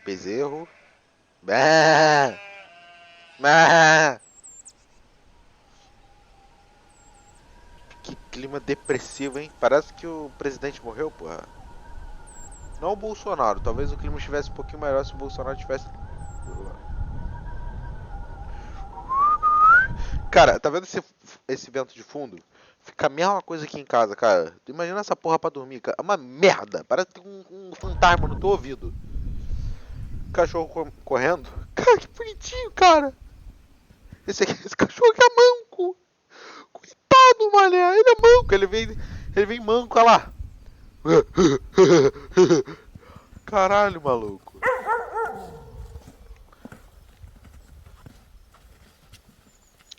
bezerro. Bah! Bah! Que clima depressivo, hein? Parece que o presidente morreu, porra. Não o Bolsonaro. Talvez o clima estivesse um pouquinho melhor se o Bolsonaro tivesse... Cara, tá vendo esse vento de fundo? Fica a mesma coisa aqui em casa, cara. Tu imagina essa porra pra dormir, cara. É uma merda. Parece que tem um fantasma no teu ouvido. Cachorro correndo. Cara, que bonitinho, cara. Esse cachorro que é manco. Coitado, mané. Ele é manco. Ele vem manco, olha lá. Caralho, maluco.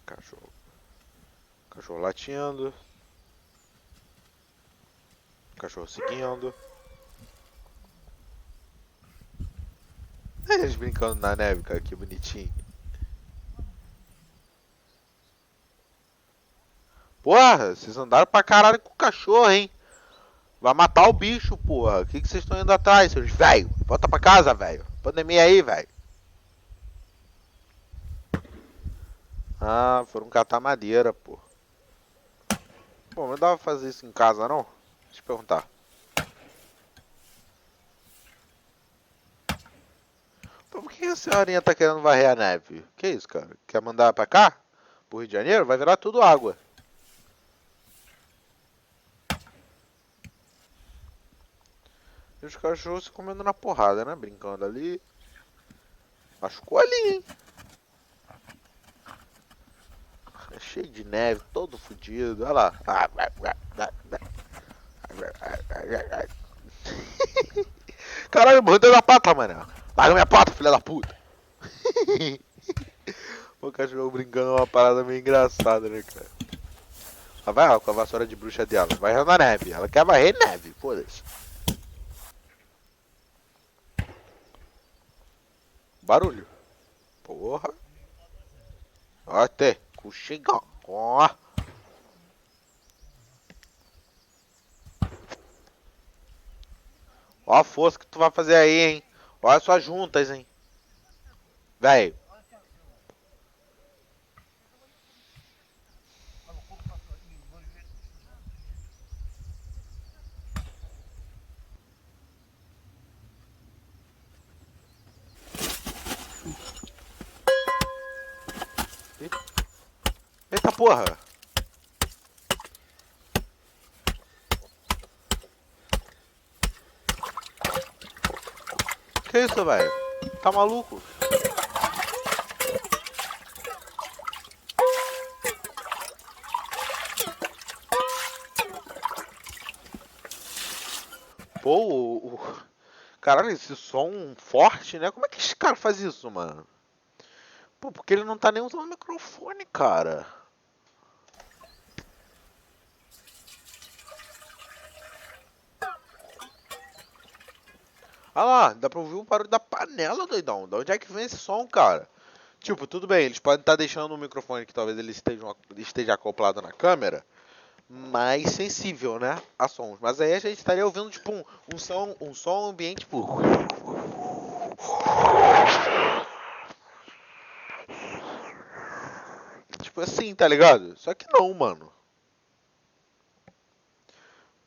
Cachorro. Cachorro latindo. Cachorro seguindo. Eles brincando na neve, cara. Que bonitinho. Porra, vocês andaram pra caralho com o cachorro, hein? Vai matar o bicho, porra. O que vocês estão indo atrás, seus velho? Volta pra casa, velho. Pandemia aí, velho. Ah, foram catar madeira, pô. Pô, não dava pra fazer isso em casa, não? Deixa eu perguntar. Pô, por que a senhorinha tá querendo varrer a neve? Que isso, cara? Quer mandar pra cá? Pro Rio de Janeiro? Vai virar tudo água. E os cachorros se comendo na porrada, né? Brincando ali. Machucou ali, hein? É cheio de neve, todo fodido. Olha lá. Caralho, mordeu na pata, mano. Larga minha pata, filha da puta. O cachorro brincando é uma parada meio engraçada, né, cara? Ela vai lá com a vassoura de bruxa dela. Vai na neve. Ela quer varrer neve. Foda-se. Barulho. Porra. Ó, até. Coxingão. Ó. Ó a força que tu vai fazer aí, hein. Ó as suas juntas, hein. Véi. Eita porra. Que isso, velho? Tá maluco? Pô, caralho, esse som forte, né? Como é que esse cara faz isso, mano? Pô, porque ele não tá nem usando o microfone, cara. Ah lá, dá pra ouvir o barulho da panela, doidão. Da onde é que vem esse som, cara? Tipo, tudo bem, eles podem estar deixando o microfone que talvez ele esteja acoplado na câmera mais sensível, né? A sons. Mas aí a gente estaria ouvindo, tipo, um som ambiente, tipo. Tipo assim, tá ligado? Só que não, mano.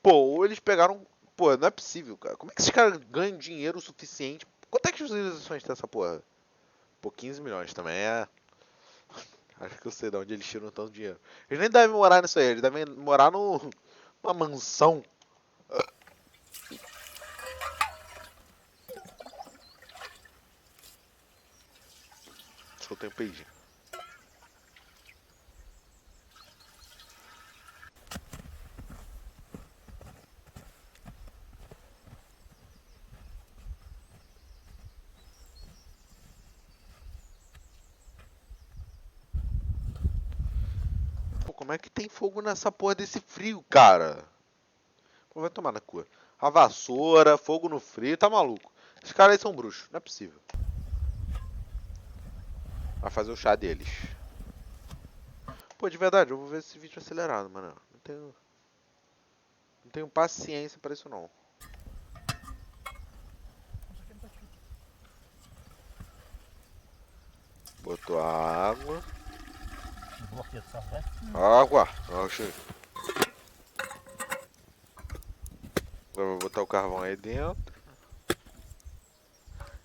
Pô, ou eles pegaram. Pô, não é possível, cara. Como é que esses caras ganham dinheiro o suficiente? Quanto é que as visualizações tem essa porra? Pô, 15 milhões também é. Acho que eu sei de onde eles tiram tanto dinheiro. Eles nem devem morar nisso aí, eles devem morar numa mansão. Soltei um peidinho. Pô, como é que tem fogo nessa porra desse frio, cara? Pô, vai tomar na cua. A vassoura, fogo no frio, tá maluco. Esses caras aí são bruxos, não é possível. Vai fazer o chá deles. Pô, de verdade, eu vou ver esse vídeo acelerado, mano. Não tenho paciência pra isso não. Botou água. Bloqueio só, vai. Água. Oxi. Agora eu vou botar o carvão aí dentro.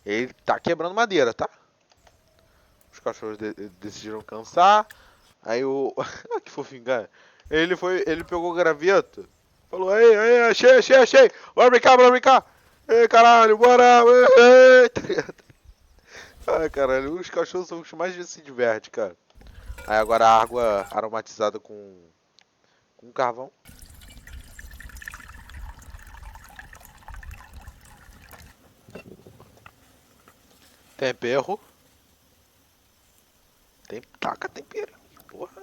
Ele tá quebrando madeira, tá? Os cachorros decidiram cansar. Aí o... que fofinho, cara. Ele pegou o graveto. Falou, aí, achei. Bora brincar. Ei, caralho, bora. Ei. Tá ligado? Ai, caralho, os cachorros são os que mais se divertem, cara. Aí agora a água aromatizada com carvão. Tempero. Taca tempero, porra.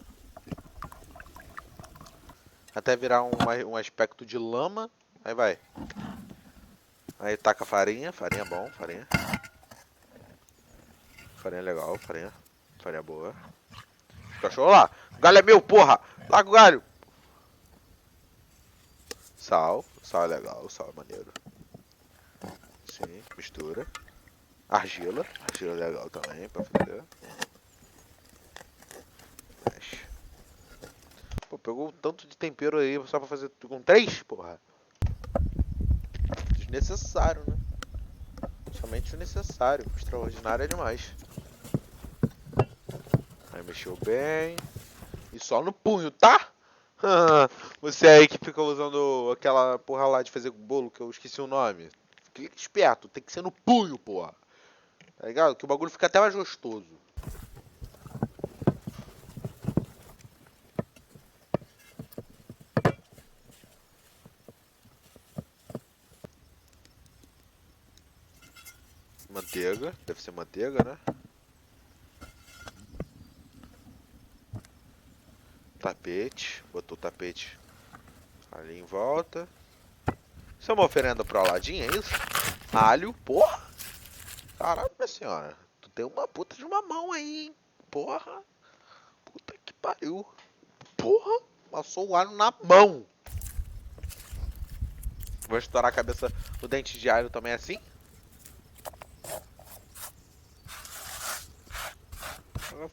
Até virar um aspecto de lama. Aí vai. Aí taca farinha. Farinha é bom, farinha. Farinha é legal, farinha. Farinha boa. Cachorro lá. O galho é meu, porra. Larga o galho. Sal. Sal é legal, sal é maneiro. Sim, mistura. Argila. Argila é legal também pra fazer. Mexe. Pô, pegou um tanto de tempero aí só pra fazer com 3, porra. Desnecessário, né? Somente o necessário. O extraordinário é demais. Aí mexeu bem. E só no punho, tá? Você aí que fica usando aquela porra lá de fazer bolo que eu esqueci o nome. Fica esperto, tem que ser no punho, porra. Tá ligado? Que o bagulho fica até mais gostoso. Manteiga, deve ser manteiga, né? Tapete, botou o tapete ali em volta. Isso é uma oferenda pro Aladim, é isso? Alho, porra! Caralho, minha senhora. Tu tem uma puta de uma mão aí, hein? Porra! Puta que pariu. Porra! Passou o alho na mão. Vou estourar a cabeça no dente de alho também assim? Fora.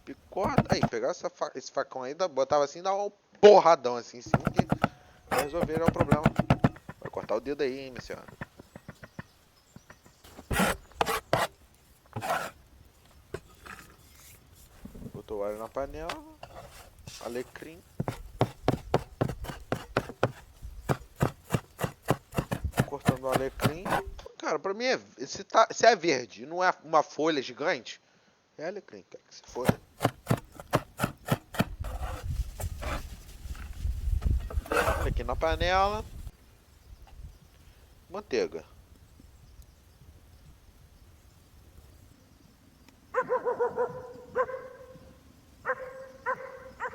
Picota. Aí, pegar esse facão aí, botava assim, dava um porradão assim em cima que vai resolver já o problema. Vai cortar o dedo aí, hein, minha senhora. Botou o alho na panela. Alecrim. Cortando o alecrim. Cara, pra mim, se é verde e não é uma folha gigante, é alecrim, quer que se foda. Aqui na panela. Manteiga.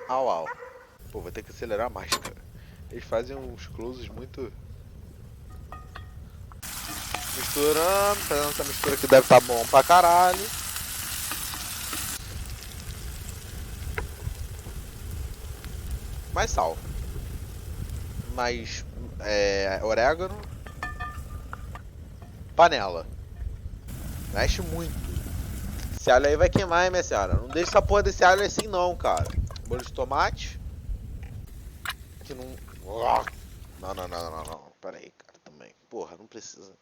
Au. Pô, vou ter que acelerar mais, cara. Eles fazem uns closes muito... Misturando, fazendo essa mistura que deve estar bom pra caralho. Mais sal. Mais orégano. Panela. Mexe muito. Esse alho aí vai queimar, hein, minha senhora. Não deixa essa porra desse alho assim não, cara. Molho de tomate. Que não... Não. Pera aí, cara, também. Porra, não precisa.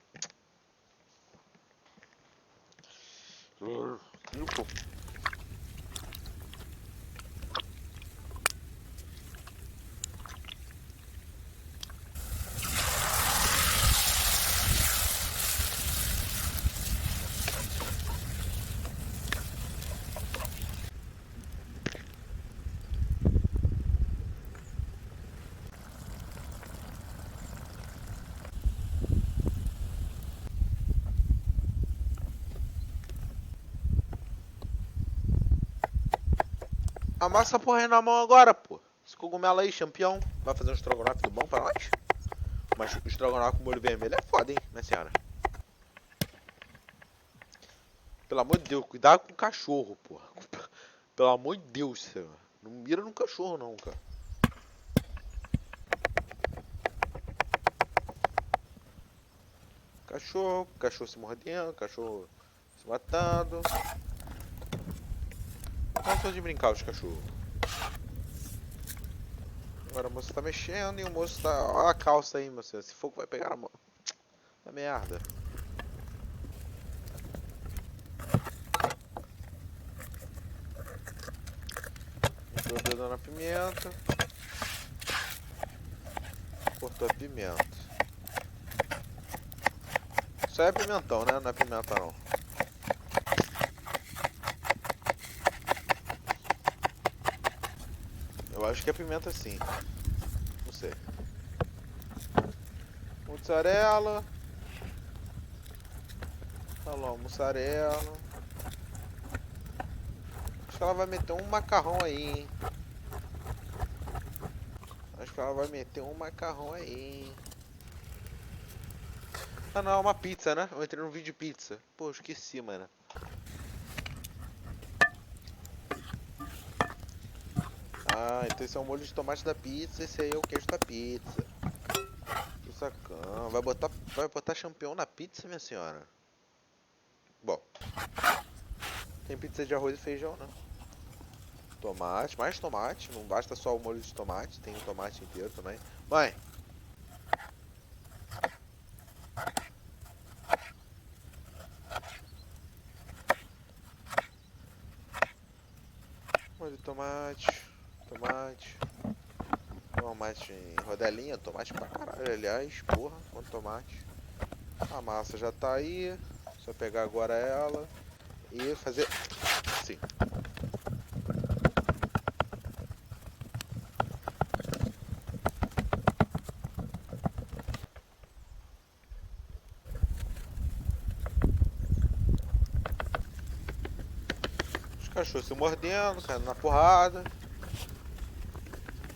Amassa a porra aí na mão agora, pô. Esse cogumelo aí, campeão. Vai fazer um estrogonofe do bom pra nós? Mas o estrogonofe com molho vermelho é foda, hein, minha senhora. Pelo amor de Deus, cuidado com o cachorro, porra. Pelo amor de Deus, senhor. Não mira no cachorro não, cara. Cachorro se mordendo, cachorro se matando. Cansou de brincar os cachorros. Agora a moça tá mexendo e o moço tá... Olha a calça aí, moça. Esse fogo vai pegar a mão. É merda. Entrou o dedo na pimenta. Cortou a pimenta. Isso aí é pimentão, né? Não é pimenta não. Eu acho que é pimenta sim. Não sei. Mussarela. Tá lá, mussarela. Acho que ela vai meter um macarrão aí, hein? Acho que ela vai meter um macarrão aí, hein? Ah não, é uma pizza, né? Eu entrei no vídeo de pizza. Pô, esqueci, mano. Ah, então esse é o molho de tomate da pizza, esse aí é o queijo da pizza. Que sacão. Vai botar champignon na pizza, minha senhora? Bom, tem pizza de arroz e feijão, né? Tomate, mais tomate. Não basta só o molho de tomate, tem o tomate inteiro também. Mãe! Molho de tomate, tomate. Tomate em rodelinha, tomate pra caralho, aliás, porra, quanto tomate. A massa já tá aí, só pegar agora ela e fazer assim. Os cachorros se mordendo, caindo na porrada.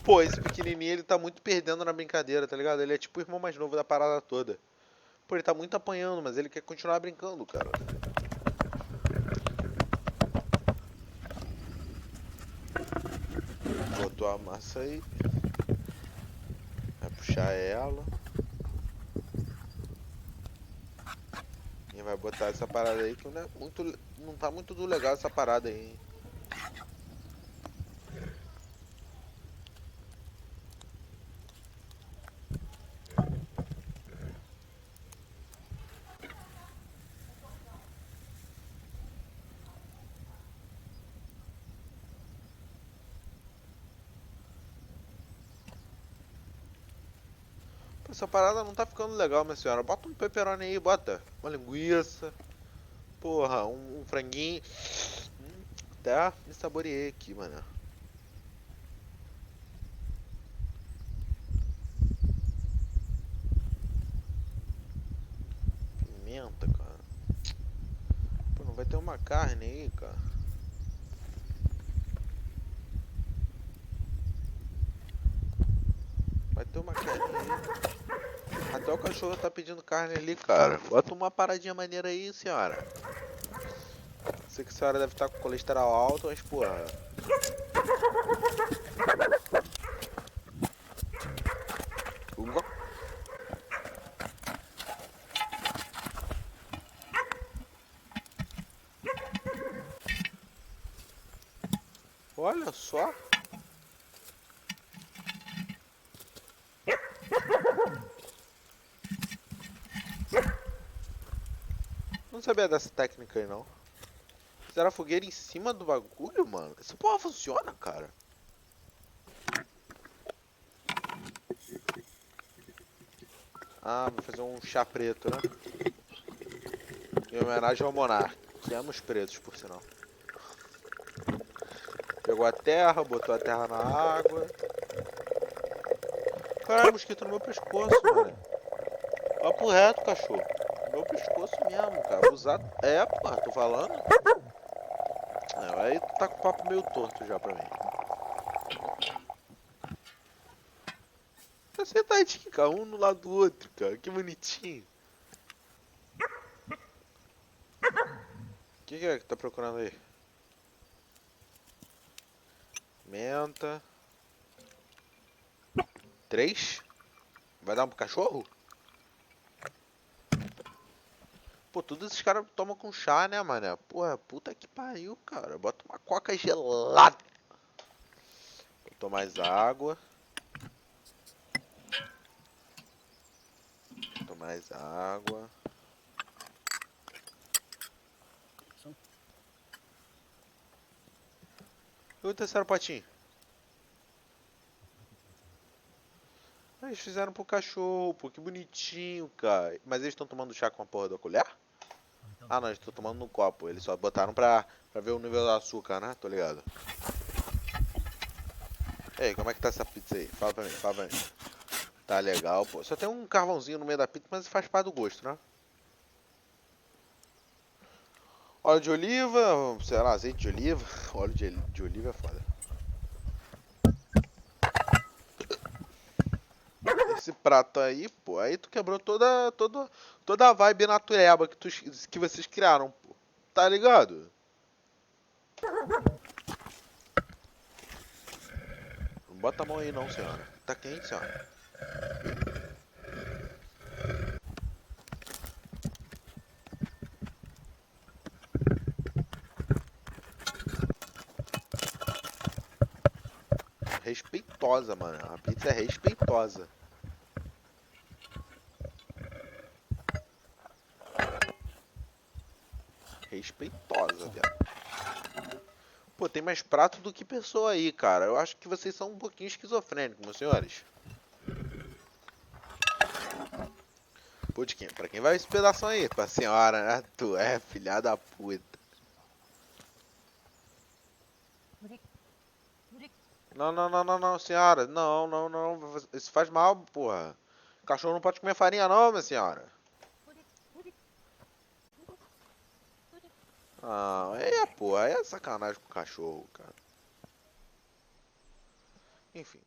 Pô, esse pequenininho ele tá muito perdendo na brincadeira, tá ligado? Ele é tipo o irmão mais novo da parada toda. Pô, ele tá muito apanhando, mas ele quer continuar brincando, cara. Botou a massa aí. Vai puxar ela. E vai botar essa parada aí que não é muito. Não tá muito do legal essa parada aí, hein? Pô, essa parada não tá ficando legal, minha senhora. Bota um pepperoni aí, bota. Uma linguiça. Porra, um franguinho. Até me saboreei aqui, mano. Pimenta, cara. Pô, não vai ter uma carne aí, cara. Vai ter uma carne aí. Até o cachorro tá pedindo carne ali, cara. Bota uma paradinha maneira aí, senhora. Sei que a senhora deve estar com colesterol alto, mas porra. Olha só. Não sabia dessa técnica aí, não. Fizeram a fogueira em cima do bagulho, mano. Essa porra funciona, cara. Ah, vou fazer um chá preto, né? Em homenagem ao Monark, que ama os pretos, por sinal. Pegou a terra, botou a terra na água. Caralho, mosquito no meu pescoço, mano. Papo reto, cachorro. No meu pescoço mesmo, cara. Abusado. É, porra, tô falando. É, aí tu tá com o papo meio torto já pra mim. Você tá de cara, um no lado do outro, cara. Que bonitinho. O que é que tá procurando aí? Menta. 3? Vai dar um pro cachorro? Pô, todos esses caras tomam com chá, né, mané? Porra, puta que pariu, cara. Bota uma coca gelada. Botou mais água. Botou mais água. São E o terceiro potinho? Ah, eles fizeram pro cachorro, pô, que bonitinho, cara. Mas eles estão tomando chá com a porra da colher? então, Ah, não, eles estão tomando no copo. Eles só botaram pra ver o nível do açúcar, né? Tô ligado. Ei, como é que tá essa pizza aí? Fala pra mim, fala pra mim. Tá legal, pô. Só tem um carvãozinho no meio da pizza, mas faz parte do gosto, né? Óleo de oliva, sei lá, azeite de oliva. Óleo de oliva é foda. Esse prato aí, pô, aí tu quebrou toda a vibe natureba que vocês criaram, pô. Tá ligado? Não bota a mão aí não, senhora. Tá quente, senhora. Respeitosa, mano. A pizza é respeitosa. Respeitosa, viado. Pô, tem mais prato do que pessoa aí, cara. Eu acho que vocês são um pouquinho esquizofrênicos, meus senhores. Pô, de quem? Pra quem vai esse pedaço aí? Pra senhora, né? Tu é filha da puta. Não, não, não, não, não, senhora. Não, não, não. Isso faz mal, porra. Cachorro não pode comer farinha, não, minha senhora. Ah, porra. Aí é sacanagem com o cachorro, cara. Enfim.